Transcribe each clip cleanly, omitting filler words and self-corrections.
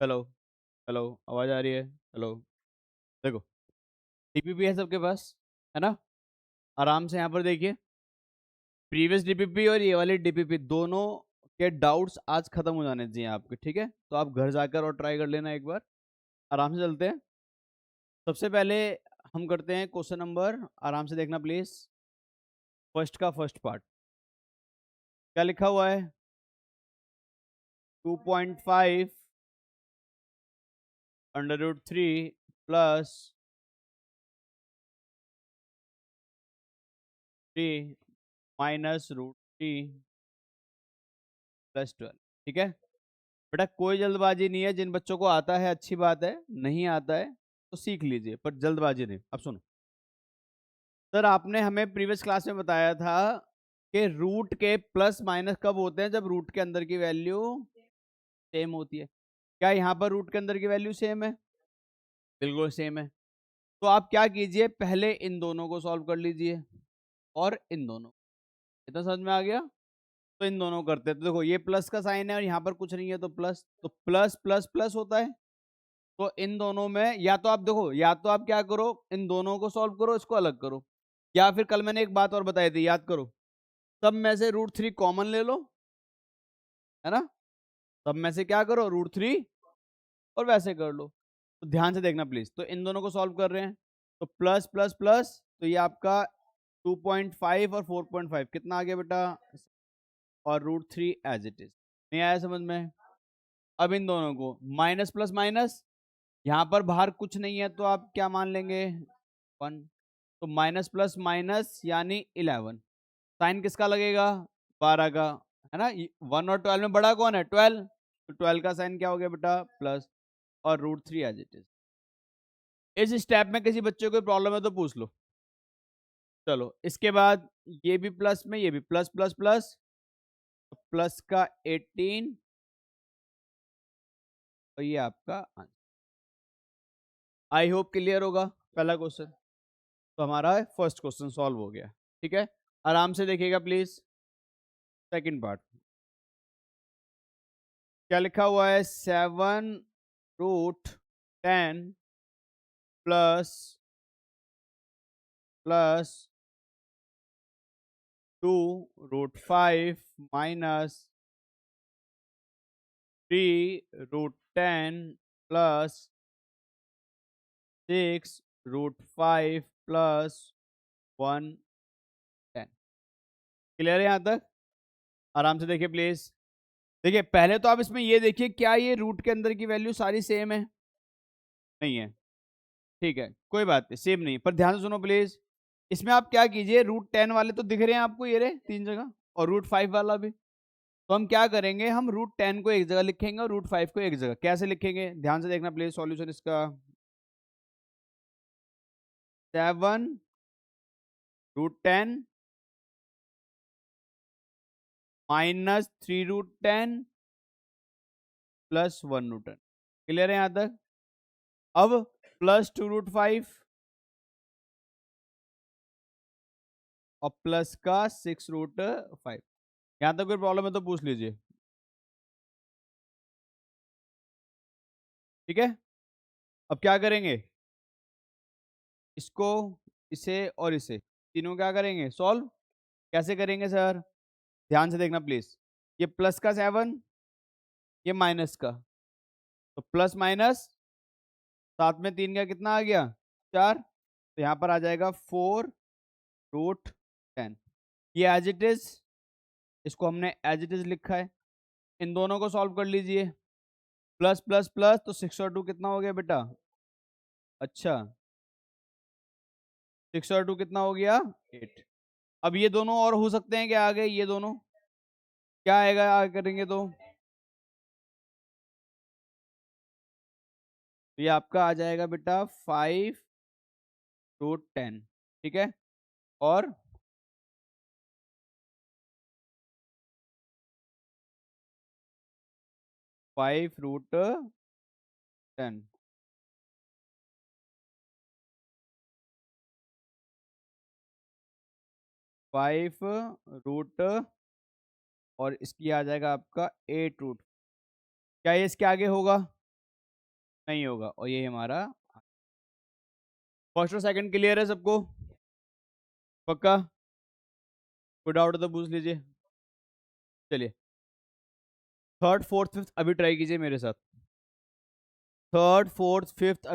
Hello. Hello. आवाज़ आ रही है? हेलो। देखो, डीपीपी है सबके पास, है ना? आराम से यहाँ पर देखिए, प्रीवियस डीपीपी और ये वाली डीपीपी दोनों के डाउट्स आज खत्म हो जाने चाहिए आपके, ठीक है? तो आप घर जाकर और ट्राई कर लेना एक बार। आराम से चलते हैं। सबसे पहले हम करते हैं क्वेश्चन नंबर, आराम से देखना प्लीज। फर्स्ट का फर्स्ट पार्ट क्या लिखा हुआ है? 2.5 √3 प्लस 3 माइनस √3 प्लस 12। ठीक है बेटा, कोई जल्दबाजी नहीं है। जिन बच्चों को आता है अच्छी बात है, नहीं आता है तो सीख लीजिए, पर जल्दबाजी नहीं। अब सुनो सर, आपने हमें प्रीवियस क्लास में बताया था कि रूट के प्लस माइनस कब होते हैं? जब रूट के अंदर की वैल्यू सेम होती है। क्या यहाँ पर रूट के अंदर की वैल्यू सेम है? बिल्कुल सेम है। तो आप क्या कीजिए, पहले इन दोनों को सॉल्व कर लीजिए और इन दोनों। इतना समझ में आ गया? तो इन दोनों को करते हैं। तो देखो, ये प्लस का साइन है और यहाँ पर कुछ नहीं है, तो प्लस, तो प्लस प्लस प्लस होता है। तो इन दोनों में या तो आप देखो, या तो आप क्या करो, इन दोनों को सॉल्व करो, इसको अलग करो, या फिर कल मैंने एक बात और बताई थी, याद करो, सब में से √3 कॉमन ले लो, है ना? सब में से क्या करो, √3, और वैसे कर लो। तो ध्यान से देखना प्लीज। तो इन दोनों को सॉल्व कर रहे हैं, तो प्लस प्लस प्लस, तो ये आपका 2.5 और 4.5 कितना आ गया बेटा? और √3 एज इट इज। नहीं आया समझ में? अब इन दोनों को माइनस प्लस माइनस, यहाँ पर बाहर कुछ नहीं है तो आप क्या मान लेंगे? 1। तो माइनस प्लस माइनस यानी 11। साइन किसका लगेगा? 12 का, है ना? 1 और 12 में बड़ा कौन है? 12। तो 12 का साइन क्या हो गया बेटा? प्लस, और √3 एज इट इज। इस स्टेप में किसी बच्चे को कोई प्रॉब्लम है तो पूछ लो। चलो इसके बाद ये भी प्लस में, ये भी प्लस प्लस प्लस, तो प्लस का 18, और ये आपका आंसर। आई होप क्लियर होगा पहला क्वेश्चन। तो हमारा फर्स्ट क्वेश्चन सॉल्व हो गया। ठीक है, आराम से देखिएगा प्लीज। सेकंड पार्ट क्या लिखा हुआ है? 7 √10 plus plus 2 √5 minus 3 √10 plus 6 √5 plus 110। Clear है यहाँ तक? आराम से देखिए प्लीज। देखिए पहले तो आप इसमें ये देखिए, क्या ये रूट के अंदर की वैल्यू सारी सेम है? नहीं है। ठीक है, कोई बात नहीं, सेम नहीं, पर ध्यान से सुनो प्लीज। इसमें आप क्या कीजिए, √10 वाले तो दिख रहे हैं आपको, ये रहे 3 जगह, और √5 वाला भी। तो हम क्या करेंगे, हम √10 को एक जगह लिखेंगे और √5 को एक जगह। कैसे लिखेंगे ध्यान से देखना प्लीज सॉल्यूशन इसका। 7 √10 माइनस 3 √10 प्लस 1 √10। क्लियर है यहाँ तक? अब प्लस 2 √5 और प्लस का 6 √5। यहाँ तक कोई प्रॉब्लम है तो पूछ लीजिए। ठीक है, अब क्या करेंगे, इसको, इसे और इसे, तीनों क्या करेंगे? सॉल्व। कैसे करेंगे सर? ध्यान से देखना प्लीज। ये प्लस का 7, ये माइनस का, तो प्लस माइनस, साथ में 3 का कितना आ गया? 4। तो यहाँ पर आ जाएगा 4 √10। ये एज इट इज, इसको हमने एज इट इज लिखा है। इन दोनों को सॉल्व कर लीजिए। प्लस प्लस प्लस, तो 6 और 2 कितना हो गया बेटा? अच्छा, 6 और 2 कितना हो गया? 8। अब ये दोनों और हो सकते हैं क्या आगे? ये दोनों क्या आएगा आगे करेंगे तो ये आपका आ जाएगा बेटा 5 √10। ठीक है, और 5 √10, 5 रूट, और इसकी आ जाएगा आपका 8 √। क्या ये इसके आगे होगा? नहीं होगा, और ये हमारा फर्स्ट और सेकंड क्लियर है सबको? पक्का? कोई डाउट है तो पूछ लीजिए। चलिए थर्ड फोर्थ फिफ्थ अभी ट्राई कीजिए मेरे साथ। थर्ड फोर्थ फिफ्थ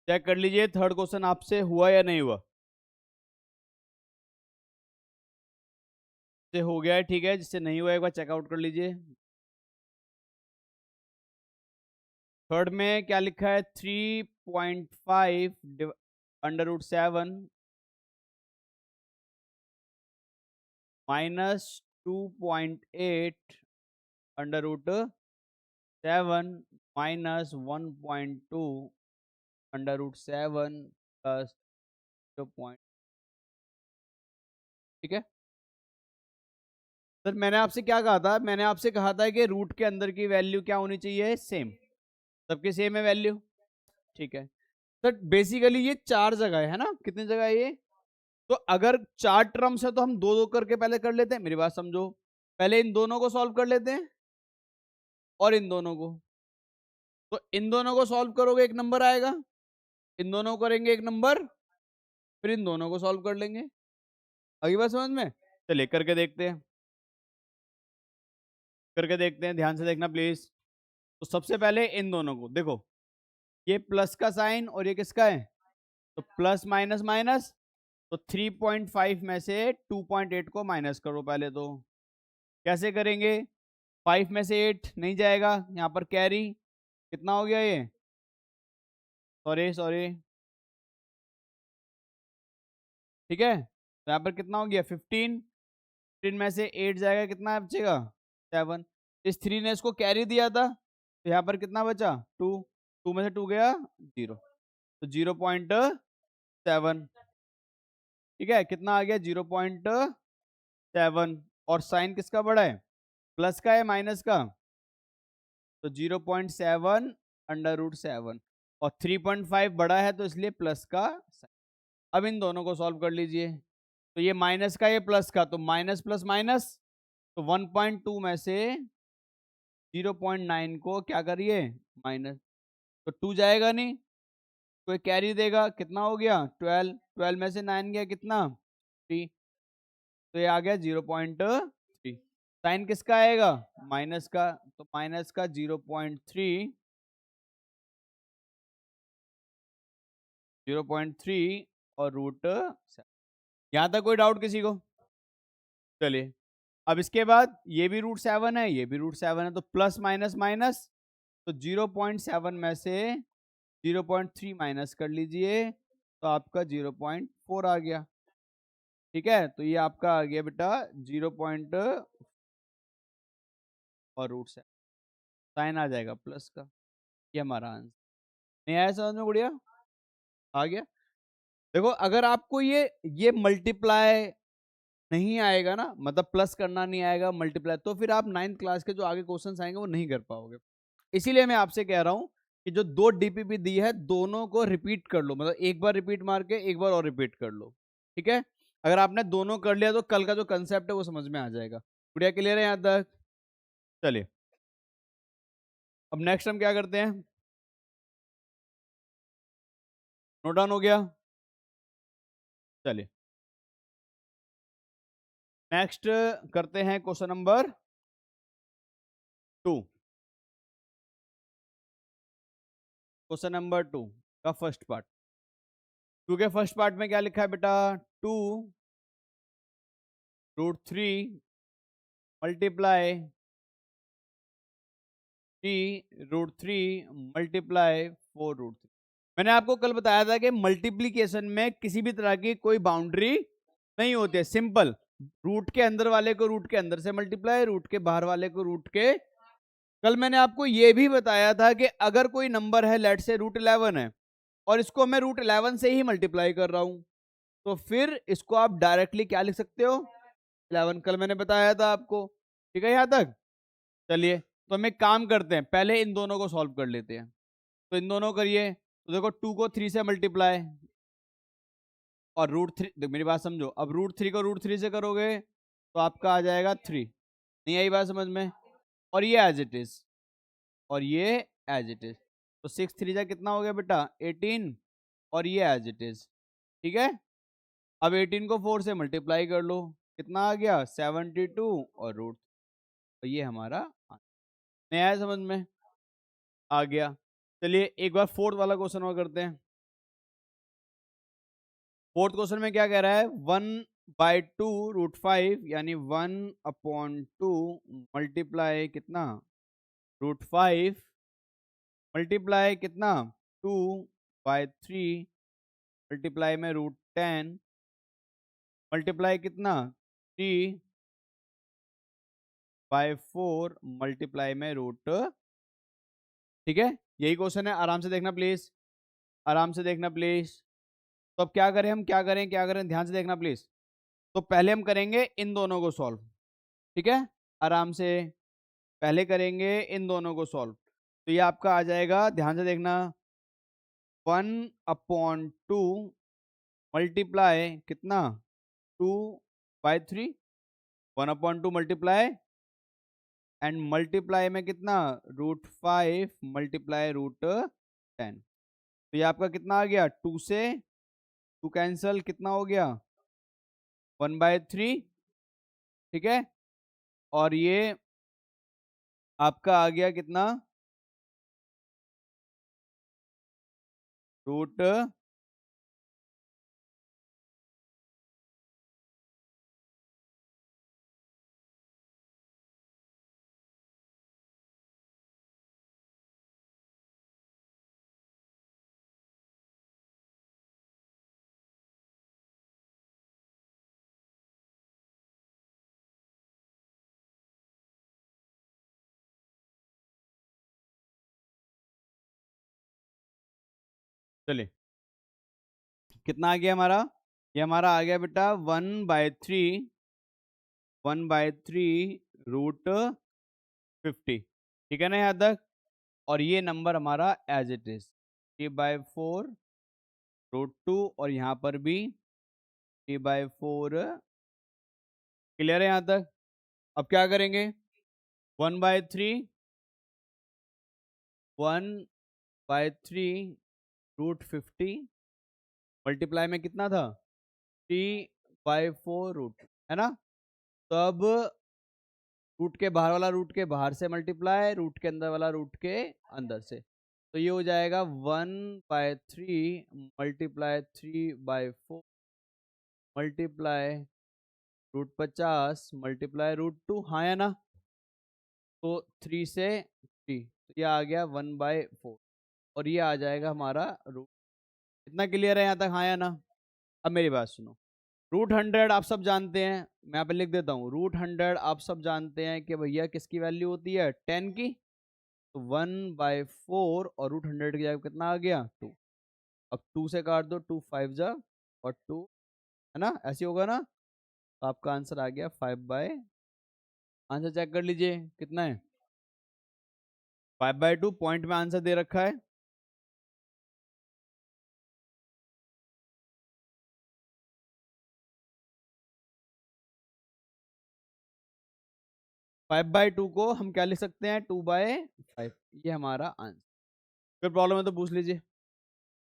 चेक कर लीजिए, थर्ड क्वेश्चन आपसे हुआ या नहीं हुआ। से हो गया है, ठीक है। जिससे नहीं हुआ एक बार चेकआउट कर लीजिए। थर्ड में क्या लिखा है? 3.5 √7 माइनस 2.8 √7 माइनस 1.2 √7 प्लस 0. ठीक है सर, मैंने आपसे क्या कहा था? मैंने आपसे कहा था कि रूट के अंदर की वैल्यू क्या होनी चाहिए? सेम। सबके सेम है वैल्यू, ठीक है सर। बेसिकली ये चार जगह है ना, कितनी जगह है ये? तो अगर चार टर्म्स है तो हम दो दो करके पहले कर लेते हैं, मेरी बात समझो। पहले इन दोनों को सॉल्व कर लेते हैं और इन दोनों को। तो इन दोनों को सॉल्व करोगे एक नंबर आएगा, इन दोनों को करेंगे एक नंबर, फिर इन दोनों को सॉल्व कर लेंगे। अगली बात समझ में? चलिए करके देखते हैं, करके देखते हैं, ध्यान से देखना प्लीज। तो सबसे पहले इन दोनों को देखो, ये प्लस का साइन और ये किसका है? तो प्लस माइनस माइनस, तो 3.5 में से 2.8 को माइनस करो पहले। तो कैसे करेंगे? 5 में से 8 नहीं जाएगा, यहाँ पर कैरी कितना हो गया ये? सॉरी सॉरी, ठीक है। तो यहाँ पर कितना हो गया? 15। 15 में से 8 जाएगा, कितना बचेगा? 7। इस 3 ने इसको कैरी दिया था, तो यहाँ पर कितना बचा? 2। 2 में से 2 गया 0, तो 0.7। ठीक है, कितना आ गया? 0.7। और साइन किसका बड़ा है? प्लस का है माइनस का? तो 0.7 √7, और 3.5 बड़ा है तो इसलिए प्लस का साइन। अब इन दोनों को सॉल्व कर लीजिए। तो ये माइनस का, ये प्लस का, तो माइनस प्लस माइनस, तो 1.2 में से 0.9 को क्या करिए? माइनस। तो 2 जाएगा नहीं, कोई कैरी देगा, कितना हो गया? 12। 12 में से 9 गया, कितना? 3। तो ये आ गया 0.3। साइन किसका आएगा? माइनस का, तो माइनस का 0.3, 0.3 और √7। यहां तक कोई डाउट किसी को? चलिए अब इसके बाद ये भी √7 है, ये भी √7 है, तो प्लस माइनस माइनस, तो 0.7 में से 0.3 माइनस कर लीजिए, तो आपका 0.4 आ गया। ठीक है, तो ये आपका आ गया बेटा 0. और √7, साइन आ जाएगा प्लस का। ये हमारा आंसर। नहीं आया समझ में गुड़िया? आ गया? देखो अगर आपको ये मल्टीप्लाई नहीं आएगा ना, मतलब प्लस करना नहीं आएगा, मल्टीप्लाई, तो फिर आप 9th क्लास के जो आगे क्वेश्चंस आएंगे वो नहीं कर पाओगे। इसीलिए मैं आपसे कह रहा हूं कि जो दो डीपीपी दी है दोनों को रिपीट कर लो, मतलब एक बार रिपीट मार के एक बार और रिपीट कर लो। ठीक है, अगर आपने दोनों कर लिया तो कल का जो कंसेप्ट है वो समझ में आ जाएगा। बढ़िया, क्लियर है यहां तक? चलिए अब नेक्स्ट हम क्या करते हैं, नोट डाउन हो गया? चलिए नेक्स्ट करते हैं क्वेश्चन नंबर 2। क्वेश्चन नंबर 2 का फर्स्ट पार्ट। 2 के फर्स्ट पार्ट में क्या लिखा है बेटा? 2 √3 मल्टीप्लाई 3 मल्टीप्लाई 4 √3। मैंने आपको कल बताया था कि मल्टीप्लीकेशन में किसी भी तरह की कोई बाउंड्री नहीं होती है, सिंपल। रूट के अंदर वाले को रूट के अंदर से मल्टीप्लाई, रूट के बाहर वाले को रूट के। कल मैंने आपको यह भी बताया था कि अगर कोई नंबर है, लेट से √11 है, और इसको मैं √11 से ही मल्टीप्लाई कर रहा हूं, तो फिर इसको आप डायरेक्टली क्या लिख सकते हो? 11। कल मैंने बताया था आपको। ठीक है यहां तक? चलिए तो हम एक काम करते हैं, पहले इन दोनों को सॉल्व कर लेते हैं। तो इन दोनों करिए, तो देखो 2 को 3 से मल्टीप्लाई, और √3, मेरी बात समझो, अब √3 को √3 से करोगे तो आपका आ जाएगा 3। नहीं आई बात समझ में? और ये एज इट इज, और ये एज इट इज। तो 6 3 जा कितना हो गया बेटा 18, और ये एज इट इज। ठीक है, अब 18 को 4 से मल्टीप्लाई कर लो, कितना आ गया 72 और रूट। तो ये हमारा नहीं आया समझ में? आ गया। चलिए एक बार फोर्थ वाला क्वेश्चन और करते हैं। फोर्थ क्वेश्चन में क्या कह रहा है, 1/2√5 यानी 1/2 मल्टीप्लाई कितना √5 मल्टीप्लाई कितना 2/3 मल्टीप्लाई में √10 मल्टीप्लाई कितना 3/4 मल्टीप्लाई में रूट। ठीक है, यही क्वेश्चन है, आराम से देखना प्लीज, आराम से देखना प्लीज। तो अब क्या करें हम, क्या करें क्या करें, ध्यान से देखना प्लीज। तो पहले हम करेंगे इन दोनों को सॉल्व, ठीक है, आराम से पहले करेंगे इन दोनों को सॉल्व। तो ये आपका आ जाएगा, ध्यान से देखना, 1/2 मल्टीप्लाई कितना 2/3, 1/2 मल्टीप्लाई एंड मल्टीप्लाई में कितना √5 मल्टीप्लाई √10। तो ये आपका कितना आ गया, 2 से 2 कैंसल, कितना हो गया 1/3। ठीक है, और ये आपका आ गया कितना रूट चलिए कितना आ गया हमारा, ये हमारा आ गया बेटा 1/3 ठीक है ना यहाँ तक। और ये नंबर हमारा एज इट इज 3/4 √2, और यहाँ पर भी 3/4। क्लियर है यहाँ तक? अब क्या करेंगे, 1/3 मल्टीप्लाई में कितना था 3/4 है ना। तो अब रूट के बाहर वाला रूट के बाहर से मल्टीप्लाई, रूट के अंदर वाला रूट के अंदर से। तो ये हो जाएगा 1/3 मल्टीप्लाई 3/4 मल्टीप्लाई √50 मल्टीप्लाई √2, हाँ या ना। तो 3 से 3, तो ये आ गया 1/4, और ये आ जाएगा हमारा रूट। इतना क्लियर है यहाँ तक, हाँ या ना। अब मेरी बात सुनो, √100 आप सब जानते हैं, मैं यहाँ पे लिख देता हूँ, √100 आप सब जानते हैं कि भैया किसकी वैल्यू होती है 10 की। तो 1/4 और √100 की जगह कितना आ गया 2। अब 2 से काट दो, 2 5 जा और 2, है ना, ऐसे होगा ना। तो आपका आंसर आ गया 5/, आंसर चेक कर लीजिए कितना है 5/2, पॉइंट में आंसर दे रखा है। फाइव बाई टू को हम क्या लिख सकते हैं 2/5, ये हमारा आंसर। फिर प्रॉब्लम है तो पूछ लीजिए।